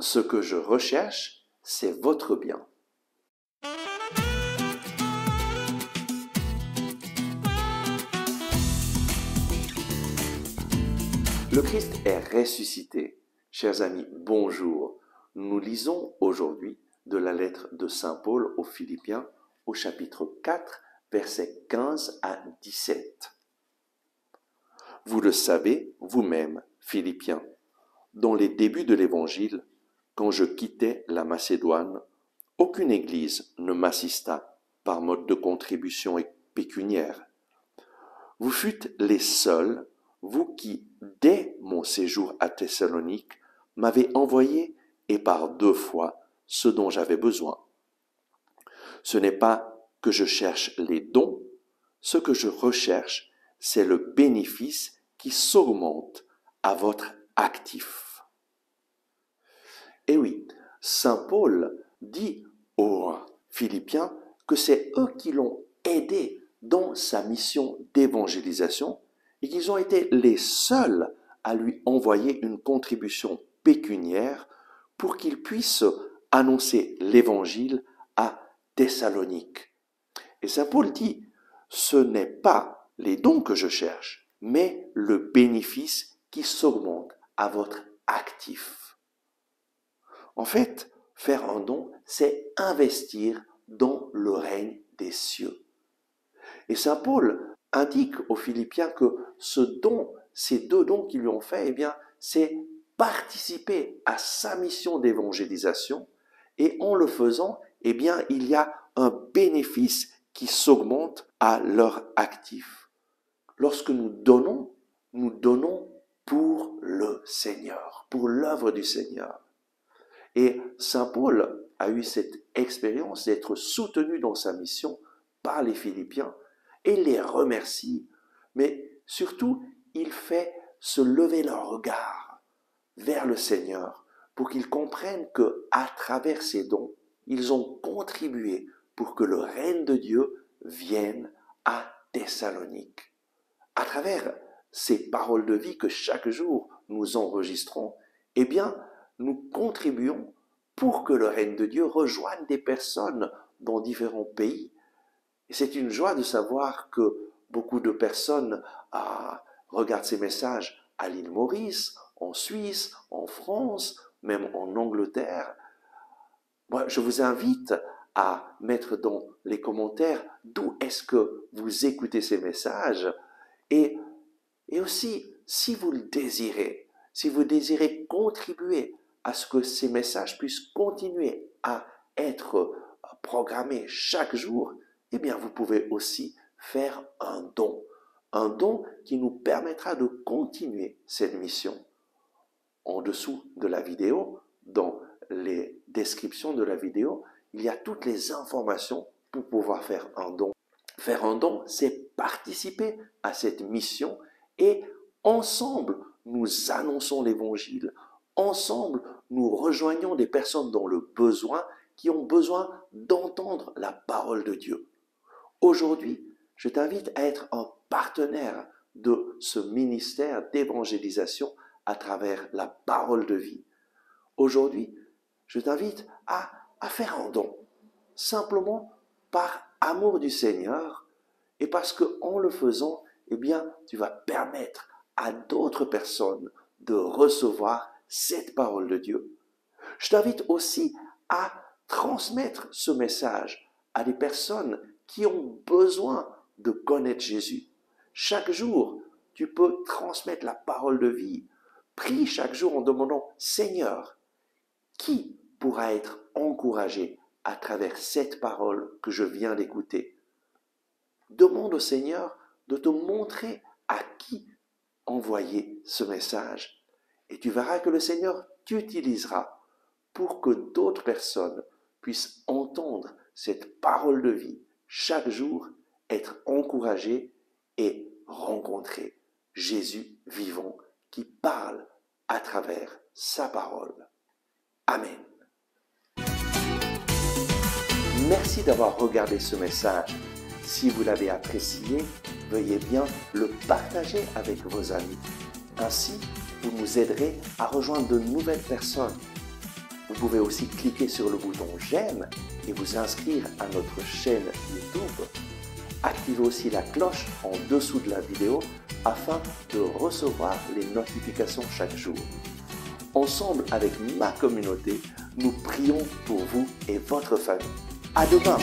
Ce que je recherche, c'est votre bien. Le Christ est ressuscité. Chers amis, bonjour. Nous lisons aujourd'hui de la lettre de Saint Paul aux Philippiens au chapitre 4, versets 15 à 17. Vous le savez vous-même, Philippiens, dans les débuts de l'Évangile, quand je quittais la Macédoine, aucune église ne m'assista par mode de contribution pécuniaire. Vous fûtes les seuls, vous qui, dès mon séjour à Thessalonique, m'avez envoyé, et par 2 fois, ce dont j'avais besoin. Ce n'est pas que je cherche les dons, ce que je recherche, c'est le bénéfice qui s'augmente à votre actif. Et oui, Saint Paul dit aux Philippiens que c'est eux qui l'ont aidé dans sa mission d'évangélisation et qu'ils ont été les seuls à lui envoyer une contribution pécuniaire pour qu'il puisse annoncer l'évangile à Thessalonique. Et Saint Paul dit, ce n'est pas les dons que je cherche, mais le bénéfice qui s'augmente à votre actif. En fait, faire un don, c'est investir dans le règne des cieux. Et Saint Paul indique aux Philippiens que ces 2 dons qu'ils lui ont fait, eh bien, c'est participer à sa mission d'évangélisation, et en le faisant, eh bien, il y a un bénéfice qui s'augmente à leur actif. Lorsque nous donnons pour le Seigneur, pour l'œuvre du Seigneur. Et Saint Paul a eu cette expérience d'être soutenu dans sa mission par les Philippiens et les remercie. Mais surtout, il fait se lever leur regard vers le Seigneur pour qu'ils comprennent qu'à travers ces dons, ils ont contribué pour que le règne de Dieu vienne à Thessalonique. À travers ces paroles de vie que chaque jour nous enregistrons, eh bien, nous contribuons pour que le règne de Dieu rejoigne des personnes dans différents pays. Et c'est une joie de savoir que beaucoup de personnes regardent ces messages à l'île Maurice, en Suisse, en France, même en Angleterre. Moi, je vous invite à mettre dans les commentaires d'où est-ce que vous écoutez ces messages et aussi, si vous le désirez, si vous désirez contribuer à ce que ces messages puissent continuer à être programmés chaque jour, eh bien, vous pouvez aussi faire un don qui nous permettra de continuer cette mission. En dessous de la vidéo, dans les descriptions de la vidéo, il y a toutes les informations pour pouvoir faire un don. Faire un don, c'est participer à cette mission et ensemble, nous annonçons l'évangile. Ensemble, nous rejoignons des personnes dans le besoin qui ont besoin d'entendre la parole de Dieu. Aujourd'hui, je t'invite à être un partenaire de ce ministère d'évangélisation à travers la parole de vie. Aujourd'hui, je t'invite à faire un don, simplement par amour du Seigneur et parce qu'en le faisant, eh bien, tu vas permettre à d'autres personnes de recevoir cette parole de Dieu. Je t'invite aussi à transmettre ce message à des personnes qui ont besoin de connaître Jésus. Chaque jour, tu peux transmettre la parole de vie. Prie chaque jour en demandant, Seigneur, qui pourra être encouragé à travers cette parole que je viens d'écouter? Demande au Seigneur de te montrer à qui envoyer ce message. Et tu verras que le Seigneur t'utilisera pour que d'autres personnes puissent entendre cette parole de vie chaque jour, être encouragées et rencontrer Jésus vivant qui parle à travers sa parole. Amen. Merci d'avoir regardé ce message. Si vous l'avez apprécié, veuillez bien le partager avec vos amis. Ainsi, vous nous aiderez à rejoindre de nouvelles personnes. Vous pouvez aussi cliquer sur le bouton j'aime et vous inscrire à notre chaîne YouTube. Activez aussi la cloche en dessous de la vidéo afin de recevoir les notifications chaque jour. Ensemble avec ma communauté, nous prions pour vous et votre famille. À demain!